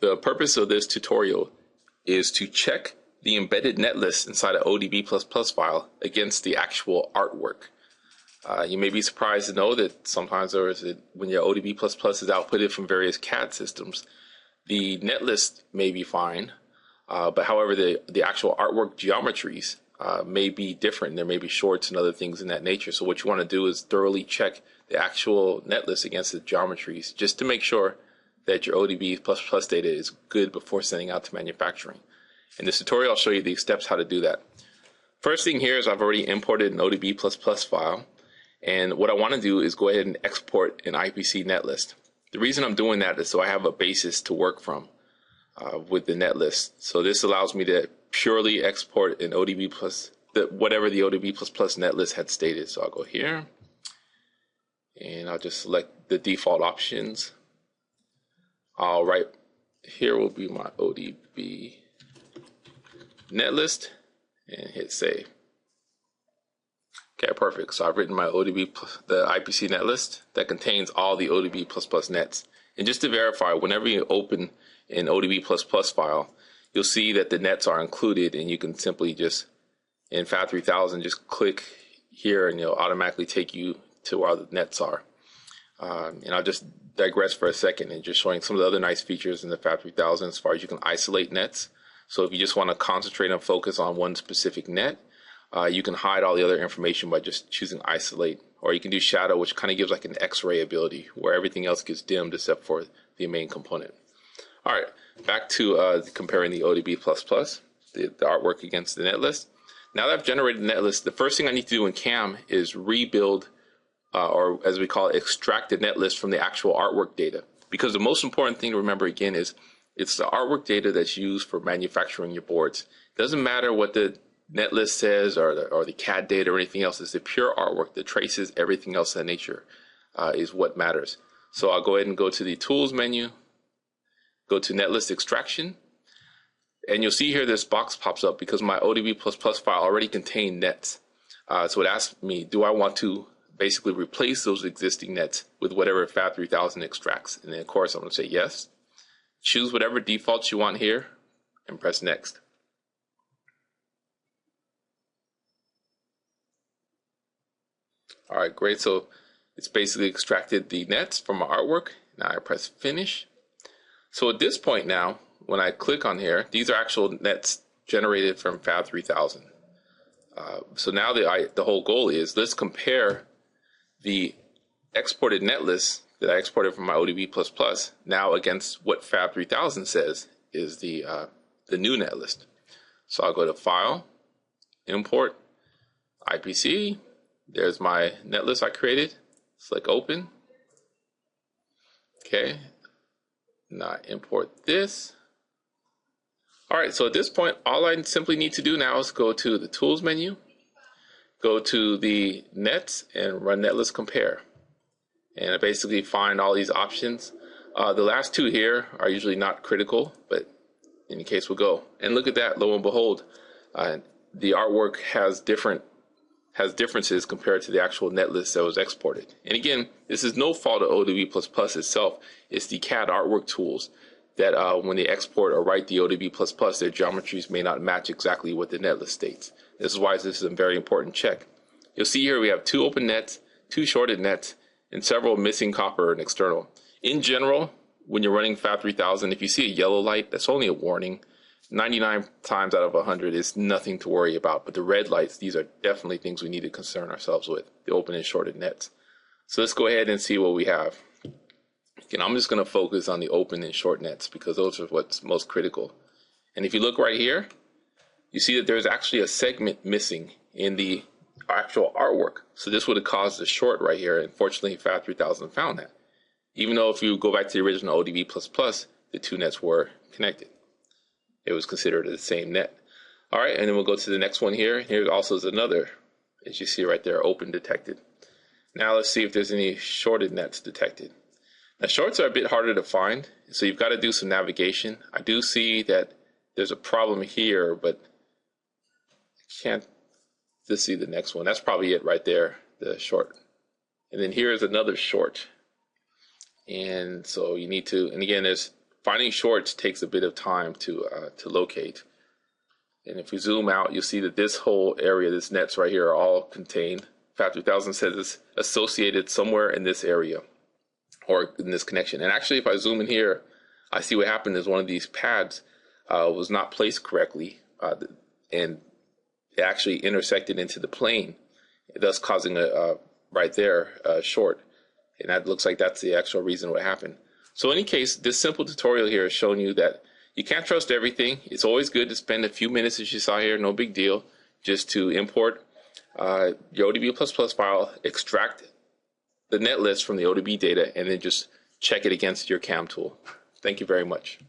The purpose of this tutorial is to check the embedded netlist inside an ODB++ file against the actual artwork. You may be surprised to know that sometimes when your ODB++ is outputted from various CAD systems, the netlist may be fine, but however the actual artwork geometries may be different. There may be shorts and other things in that nature. So what you want to do is thoroughly check the actual netlist against the geometries just to make sure that your ODB++ data is good before sending out to manufacturing. In this tutorial, I'll show you the steps how to do that. First thing here is I've already imported an ODB++ file, and what I want to do is go ahead and export an IPC netlist. The reason I'm doing that is so I have a basis to work from with the netlist. So this allows me to purely export an ODB+, whatever the ODB++ netlist had stated. So I'll go here, and I'll just select the default options. All right, here will be my ODB netlist and hit save. Okay, perfect. So I've written my ODB, the IPC netlist that contains all the ODB++ nets. And just to verify, whenever you open an ODB++ file, you'll see that the nets are included, and you can simply just, in FAB 3000, just click here and it'll automatically take you to where the nets are. And I'll just digress for a second and just showing some of the other nice features in the FAB 3000 as far as you can isolate nets. So if you just want to concentrate and focus on one specific net, you can hide all the other information by just choosing isolate, or you can do shadow, which kind of gives like an X-ray ability where everything else gets dimmed except for the main component. All right, back to comparing the ODB++, the artwork against the netlist. Now that I've generated the netlist, the first thing I need to do in CAM is rebuild, or as we call it, extract the netlist from the actual artwork data. Because the most important thing to remember again is it's the artwork data that's used for manufacturing your boards. It doesn't matter what the netlist says or the CAD data or anything else. It's the pure artwork, the traces, everything else in nature is what matters. So I'll go ahead and go to the Tools menu, go to Netlist Extraction, and you'll see here this box pops up because my ODB++ file already contained nets. So it asks me, do I want to basically replace those existing nets with whatever FAB 3000 extracts? And then of course I'm going to say yes. Choose whatever defaults you want here and press next. All right, great. So it's basically extracted the nets from my artwork. Now I press finish. So at this point now, when I click on here, these are actual nets generated from FAB 3000. So now the whole goal is let's compare the exported netlist that I exported from my ODB++ now against what FAB 3000 says is the new netlist. So I'll go to File, Import, IPC. There's my netlist I created. Select Open. Okay. Now import this. All right, so at this point, all I simply need to do now is go to the Tools menu, go to the Nets, and run Netlist Compare. And I basically find all these options. The last two here are usually not critical, but in any case, we'll go. And look at that, lo and behold, the artwork has differences compared to the actual netlist that was exported. And again, this is no fault of ODB++ itself. It's the CAD artwork tools that when they export or write the ODB++, their geometries may not match exactly what the netlist states. This is why this is a very important check. You'll see here we have 2 open nets, 2 shorted nets, and several missing copper and external. In general, when you're running FAB 3000, if you see a yellow light, that's only a warning. 99 times out of 100 is nothing to worry about, but the red lights, these are definitely things we need to concern ourselves with, the open and shorted nets. So let's go ahead and see what we have. Again, I'm just going to focus on the open and short nets because those are what's most critical. And if you look right here, you see that there's actually a segment missing in the actual artwork. So this would have caused a short right here. Unfortunately, FAB 3000 found that. Even though if you go back to the original ODB++, the 2 nets were connected. It was considered the same net. All right, and then we'll go to the next one here. Here also is another, as you see right there, open detected. Now let's see if there's any shorted nets detected. Now shorts are a bit harder to find, so you've got to do some navigation. I do see that there's a problem here, but I can't just see the next one. That's probably it right there, the short. And then here's another short. And so you need to, and again, there's finding shorts takes a bit of time to locate. And if we zoom out, you'll see that this whole area, this nets right here, are all contained. FAT 3000 says it's associated somewhere in this area or in this connection. And actually, if I zoom in here, I see what happened is one of these pads was not placed correctly, and it actually intersected into the plane, thus causing a right there short. And that looks like that's the actual reason what happened. So in any case, this simple tutorial here has shown you that you can't trust everything. It's always good to spend a few minutes, as you saw here, no big deal, just to import your ODB++ file, extract the Netlist from the ODB data, and then just check it against your CAM tool. Thank you very much.